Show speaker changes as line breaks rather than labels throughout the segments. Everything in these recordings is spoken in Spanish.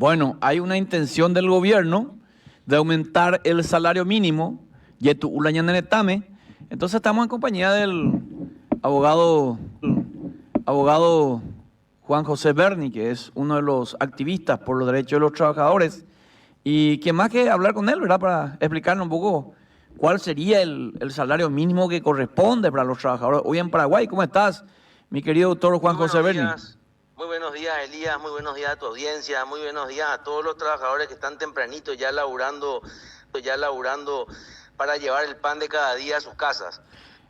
Bueno, hay una intención del gobierno de aumentar el salario mínimo, yetu ulañanenetame. Entonces estamos en compañía del abogado, abogado Juan José Berni, que es uno de los activistas por los derechos de los trabajadores. Y que más que hablar con él, ¿verdad? Para explicarnos un poco cuál sería el salario mínimo que corresponde para los trabajadores hoy en Paraguay. ¿Cómo estás, mi querido doctor Juan José Berni?
Muy buenos días, Elías, muy buenos días a tu audiencia, muy buenos días a todos los trabajadores que están tempranito ya laburando para llevar el pan de cada día a sus casas.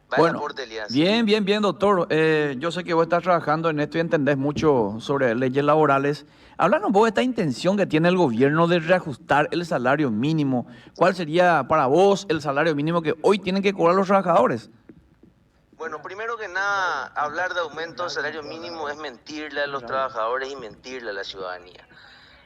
Vaya
Bueno,
aporte, Elías.
bien, doctor. Yo sé que vos estás trabajando en esto y entendés mucho sobre leyes laborales. Háblanos un poco de esta intención que tiene el gobierno de reajustar el salario mínimo. ¿Cuál sería para vos el salario mínimo que hoy tienen que cobrar los trabajadores?
Bueno, primero que nada, hablar de aumento del salario mínimo es mentirle a los trabajadores y mentirle a la ciudadanía.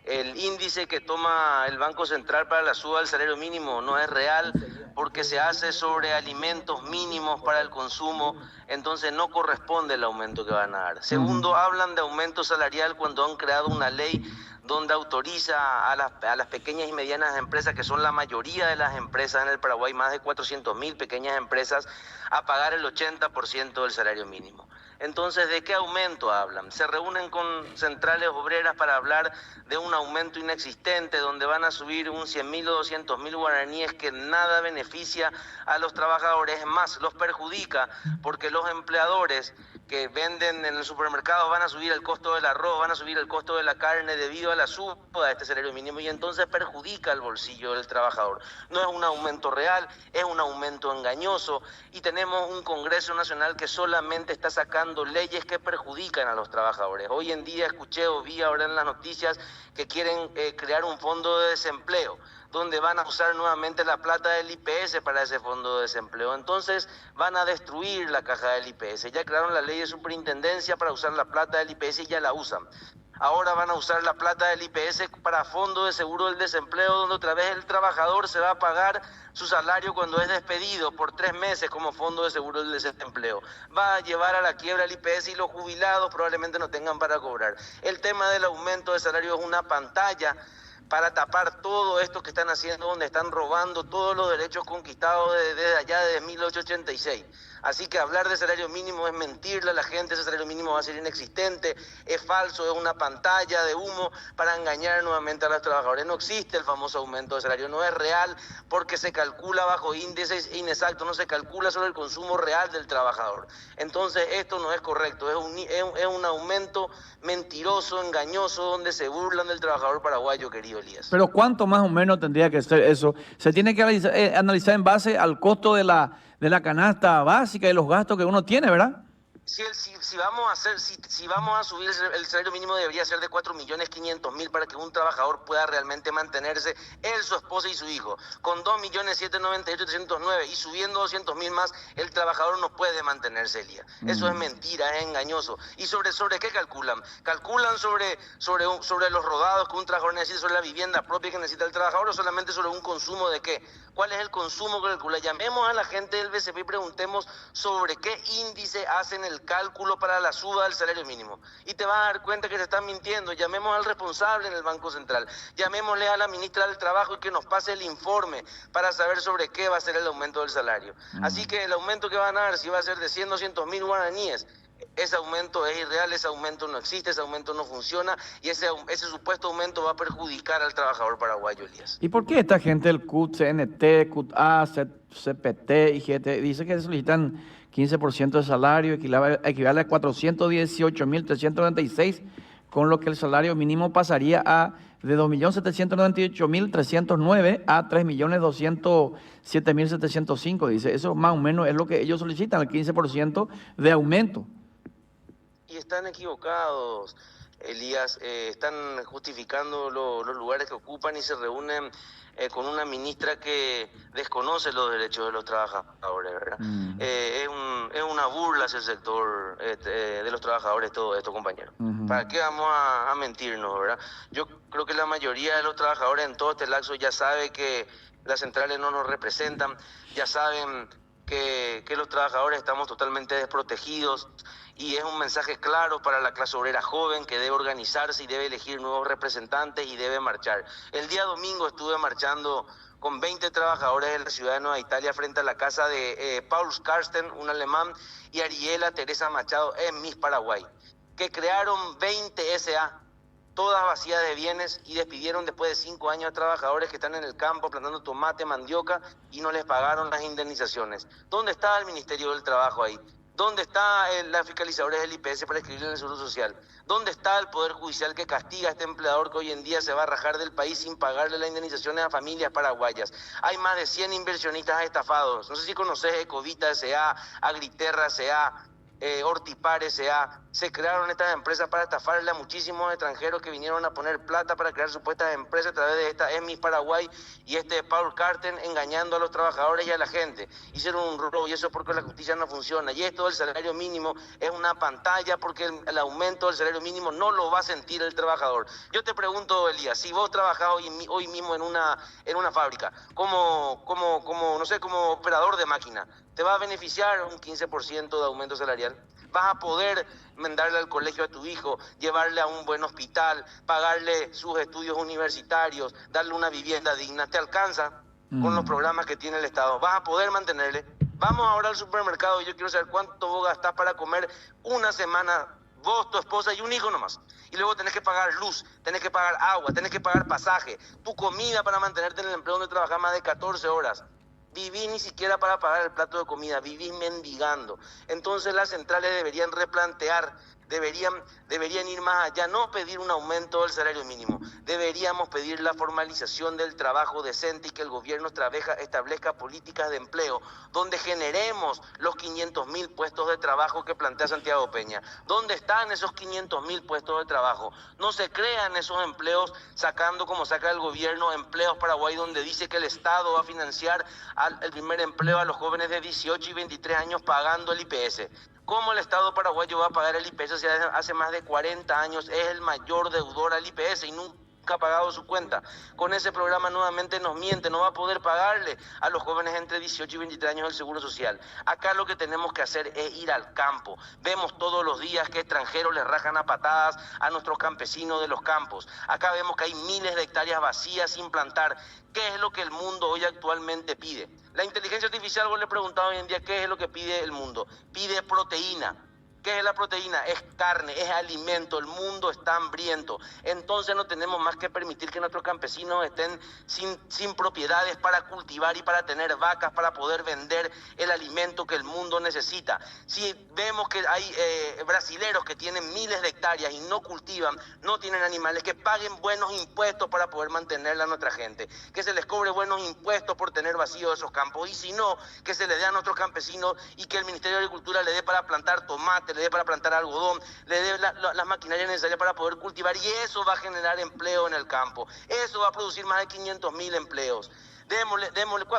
El índice que toma el Banco Central para la suba del salario mínimo no es real porque se hace sobre alimentos mínimos para el consumo, entonces no corresponde el aumento que van a dar. Segundo, hablan de aumento salarial cuando han creado una ley donde autoriza a las pequeñas y medianas empresas, que son la mayoría de las empresas en el Paraguay, más de 400.000 pequeñas empresas, a pagar el 80% del salario mínimo. Entonces, ¿de qué aumento hablan? Se reúnen con centrales obreras para hablar de un aumento inexistente, donde van a subir un 100.000 o 200.000 guaraníes que nada beneficia a los trabajadores, es más, los perjudica, porque los empleadores que venden en el supermercado van a subir el costo del arroz, van a subir el costo de la carne debido a la suba de este salario mínimo y entonces perjudica el bolsillo del trabajador. No es un aumento real, es un aumento engañoso y tenemos un Congreso Nacional que solamente está sacando leyes que perjudican a los trabajadores. Hoy en día escuché o vi ahora en las noticias que quieren crear un fondo de desempleo, donde van a usar nuevamente la plata del IPS para ese fondo de desempleo. Entonces van a destruir la caja del IPS. Ya crearon la ley de superintendencia para usar la plata del IPS y ya la usan. Ahora van a usar la plata del IPS para fondo de seguro del desempleo, donde otra vez el trabajador se va a pagar su salario cuando es despedido por 3 meses como fondo de seguro del desempleo. Va a llevar a la quiebra el IPS y los jubilados probablemente no tengan para cobrar. El tema del aumento de salario es una pantalla para tapar todo esto que están haciendo, donde están robando todos los derechos conquistados desde allá de 1886. Así que hablar de salario mínimo es mentirle a la gente, ese salario mínimo va a ser inexistente, es falso, es una pantalla de humo para engañar nuevamente a los trabajadores. No existe el famoso aumento de salario, no es real porque se calcula bajo índices inexactos, no se calcula sobre el consumo real del trabajador. Entonces esto no es correcto, es un aumento mentiroso, engañoso, donde se burlan del trabajador paraguayo, querido Elías.
Pero ¿cuánto más o menos tendría que ser eso? Se tiene que analizar en base al costo de la canasta básica y los gastos que uno tiene, ¿verdad?
Si vamos a subir el salario mínimo, debería ser de 4.500.000 para que un trabajador pueda realmente mantenerse, él, su esposa y su hijo. Con 2.798.309 y subiendo 200.000 más, el trabajador no puede mantenerse, Elías. Eso es mentira, es engañoso. ¿Y sobre qué calculan? ¿Calculan sobre los rodados que un trabajador necesita, sobre la vivienda propia que necesita el trabajador, o solamente sobre un consumo de qué? ¿Cuál es el consumo que calcula? Llamemos a la gente del BCP y preguntemos sobre qué índice hacen el cálculo para la suba del salario mínimo. Y te vas a dar cuenta que te están mintiendo. Llamemos al responsable en el Banco Central. Llamémosle a la ministra del Trabajo y que nos pase el informe para saber sobre qué va a ser el aumento del salario. Así que el aumento que van a dar, si va a ser de 100, 200.000 guaraníes, ese aumento es irreal, ese aumento no existe, ese aumento no funciona y ese supuesto aumento va a perjudicar al trabajador paraguayo, Elías.
¿Y por qué esta gente del CUT, CNT, CUT-A, CPT y GT dice que solicitan 15% de salario, equivale a 418.396, con lo que el salario mínimo pasaría de 2.798.309 a 3.207.705? Dice, eso más o menos es lo que ellos solicitan, el 15% de aumento.
Y están equivocados, Elías, están justificando los lugares que ocupan y se reúnen con una ministra que desconoce los derechos de los trabajadores, ¿verdad? Es una burla hacia el sector de los trabajadores todo esto, compañero. ¿Para qué vamos a mentirnos, verdad? Yo creo que la mayoría de los trabajadores en todo este lapso ya sabe que las centrales no nos representan, ya saben que los trabajadores estamos totalmente desprotegidos y es un mensaje claro para la clase obrera joven que debe organizarse y debe elegir nuevos representantes y debe marchar. El día domingo estuve marchando con 20 trabajadores de la ciudad de Nueva Italia frente a la casa de Paul Karsten, un alemán, y Ariela Teresa Machado en Miss Paraguay, que crearon 20 SA, todas vacías de bienes, y despidieron después de 5 años a trabajadores que están en el campo plantando tomate, mandioca, y no les pagaron las indemnizaciones. ¿Dónde está el Ministerio del Trabajo ahí? ¿Dónde está la fiscalizadora del IPS para escribirle en el Seguro Social? ¿Dónde está el Poder Judicial que castiga a este empleador que hoy en día se va a rajar del país sin pagarle las indemnizaciones a familias paraguayas? Hay más de 100 inversionistas estafados. No sé si conoces Ecovita S.A., Agriterra S.A., Hortipar S.A. Se crearon estas empresas para estafarle a muchísimos extranjeros que vinieron a poner plata para crear supuestas empresas a través de esta EMIS Paraguay y Paul Karten, engañando a los trabajadores y a la gente. Hicieron un robo, y eso es porque la justicia no funciona. Y esto del salario mínimo es una pantalla, porque el aumento del salario mínimo no lo va a sentir el trabajador. Yo te pregunto, Elías, si vos trabajás hoy mismo en una fábrica no sé, como operador de máquina, ¿te va a beneficiar un 15% de aumento salarial? ¿Vas a poder mandarle al colegio a tu hijo, llevarle a un buen hospital, pagarle sus estudios universitarios, darle una vivienda digna? ¿Te alcanza con los programas que tiene el Estado? ¿Vas a poder mantenerle? Vamos ahora al supermercado y yo quiero saber cuánto vos gastás para comer una semana, vos, tu esposa y un hijo nomás. Y luego tenés que pagar luz, tenés que pagar agua, tenés que pagar pasaje, tu comida para mantenerte en el empleo donde trabajás más de 14 horas. Vivís ni siquiera para pagar el plato de comida, vivís mendigando. Entonces las centrales deberían replantear, deberían ir más allá, no pedir un aumento del salario mínimo. Deberíamos pedir la formalización del trabajo decente y que el gobierno establezca políticas de empleo donde generemos los 500.000 puestos de trabajo que plantea Santiago Peña. ¿Dónde están esos 500.000 puestos de trabajo? No se crean esos empleos sacando, como saca el gobierno, Empleos Paraguay, donde dice que el Estado va a financiar el primer empleo a los jóvenes de 18 y 23 años pagando el IPS. ¿Cómo el Estado paraguayo va a pagar el IPS si hace más de 40 años es el mayor deudor al IPS y nunca ha pagado su cuenta? Con ese programa nuevamente nos miente, no va a poder pagarle a los jóvenes entre 18 y 23 años el Seguro Social. Acá lo que tenemos que hacer es ir al campo. Vemos todos los días que extranjeros les rajan a patadas a nuestros campesinos de los campos. Acá vemos que hay miles de hectáreas vacías sin plantar. ¿Qué es lo que el mundo hoy actualmente pide? La inteligencia artificial, vos le preguntaba hoy en día, ¿qué es lo que pide el mundo? Pide proteína. ¿Qué es la proteína? Es carne, es alimento, el mundo está hambriento. Entonces no tenemos más que permitir que nuestros campesinos estén sin propiedades para cultivar y para tener vacas para poder vender el alimento que el mundo necesita. Si vemos que hay brasileros que tienen miles de hectáreas y no cultivan, no tienen animales, que paguen buenos impuestos para poder mantenerla a nuestra gente, que se les cobre buenos impuestos por tener vacíos esos campos, y si no, que se le dé a nuestros campesinos y que el Ministerio de Agricultura le dé para plantar tomate, le dé para plantar algodón, le dé las maquinarias necesarias para poder cultivar, y eso va a generar empleo en el campo. Eso va a producir más de 500.000 empleos. Démosle.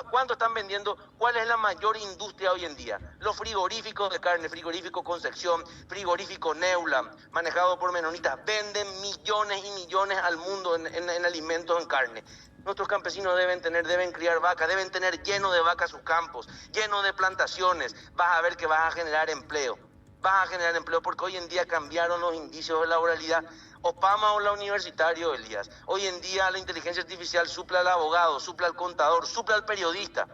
¿Cuánto están vendiendo? ¿Cuál es la mayor industria hoy en día? Los frigoríficos de carne, frigorífico Concepción, frigorífico Neula, manejado por menonitas, venden millones y millones al mundo en alimentos, en carne. Nuestros campesinos deben criar vacas, deben tener lleno de vacas sus campos, lleno de plantaciones. Vas a ver que vas a generar empleo. Vas a generar empleo porque hoy en día cambiaron los indicios de laboralidad. Opama o la universitario, Elías. Hoy en día la inteligencia artificial supla al abogado, supla al contador, supla al periodista.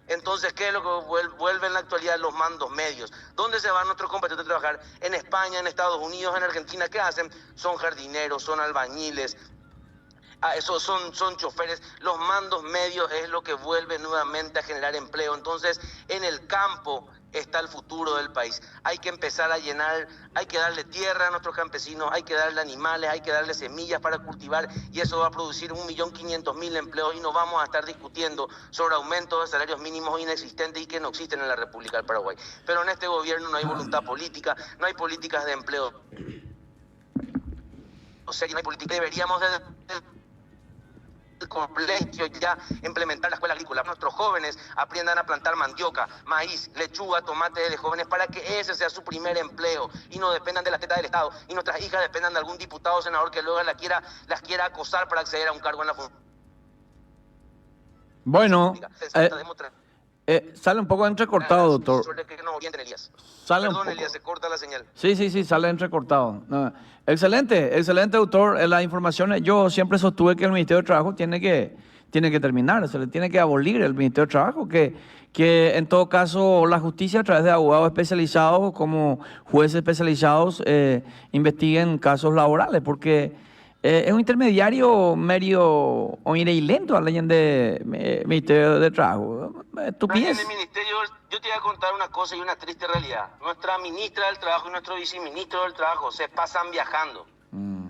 Entonces, ¿qué es lo que vuelve en la actualidad los mandos medios? ¿Dónde se van nuestros compatriotas a trabajar? En España, en Estados Unidos, en Argentina. ¿Qué hacen? Son jardineros, son albañiles. Esos son choferes. Los mandos medios es lo que vuelve nuevamente a generar empleo. Entonces, en el campo está el futuro del país. Hay que empezar a llenar, hay que darle tierra a nuestros campesinos, hay que darle animales, hay que darle semillas para cultivar, y eso va a producir 1.500.000 empleos, y no vamos a estar discutiendo sobre aumentos de salarios mínimos inexistentes y que no existen en la República del Paraguay. Pero en este gobierno no hay voluntad política, no hay políticas de empleo. O sea, que no hay política. Deberíamos el colegio ya implementar la escuela agrícola. Nuestros jóvenes aprendan a plantar mandioca, maíz, lechuga, tomate de jóvenes, para que ese sea su primer empleo y no dependan de la teta del Estado, y nuestras hijas dependan de algún diputado o senador que luego las quiera acosar para acceder a un cargo en la función.
Bueno, Sale un poco entrecortado, doctor.
Suerte que nos orienten, Elías.
Sale un
Perdón,
poco.
Elías, se corta la señal.
Sí, sale entrecortado. No, excelente, doctor. Las informaciones, yo siempre sostuve que el Ministerio de Trabajo tiene que terminar, se le tiene que abolir el Ministerio de Trabajo, que en todo caso la justicia a través de abogados especializados como jueces especializados investiguen casos laborales, porque es un intermediario medio o lento a la de Ministerio de Trabajo.
En
Estupidez.
el ministerio, yo te voy a contar una cosa y una triste realidad. Nuestra ministra del Trabajo y nuestro viceministro del Trabajo se pasan viajando.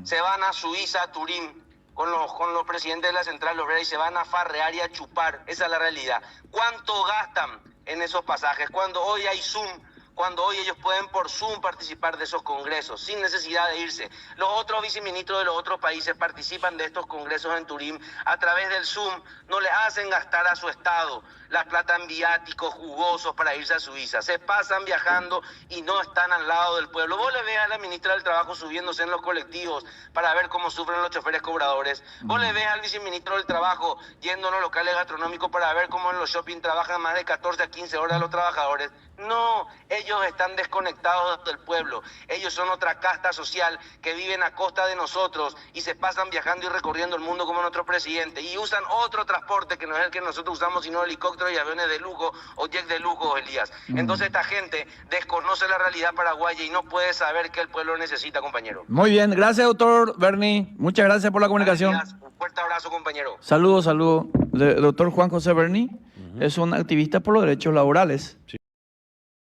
Se van a Suiza, a Turín, con los presidentes de la Central Obrera y se van a farrear y a chupar. Esa es la realidad. ¿Cuánto gastan en esos pasajes? Cuando hoy hay Zoom, cuando hoy ellos pueden por Zoom participar de esos congresos, sin necesidad de irse. Los otros viceministros de los otros países participan de estos congresos en Turín a través del Zoom, no le hacen gastar a su Estado la plata en viáticos jugosos para irse a Suiza. Se pasan viajando y no están al lado del pueblo. Vos le ves a la ministra del Trabajo subiéndose en los colectivos para ver cómo sufren los choferes cobradores. Vos le ves al viceministro del Trabajo yendo a los locales gastronómicos para ver cómo en los shopping trabajan más de 14 a 15 horas los trabajadores. No, ellos están desconectados del pueblo. Ellos son otra casta social que viven a costa de nosotros y se pasan viajando y recorriendo el mundo como nuestro presidente. Y usan otro transporte que no es el que nosotros usamos, sino helicópteros y aviones de lujo o jet de lujo, Elías. Entonces esta gente desconoce la realidad paraguaya y no puede saber que el pueblo necesita, compañero.
Muy bien, gracias, doctor Berni. Muchas gracias por la comunicación.
Gracias. Un fuerte abrazo, compañero.
Saludos. Doctor Juan José Berni es un activista por los derechos laborales. Sí.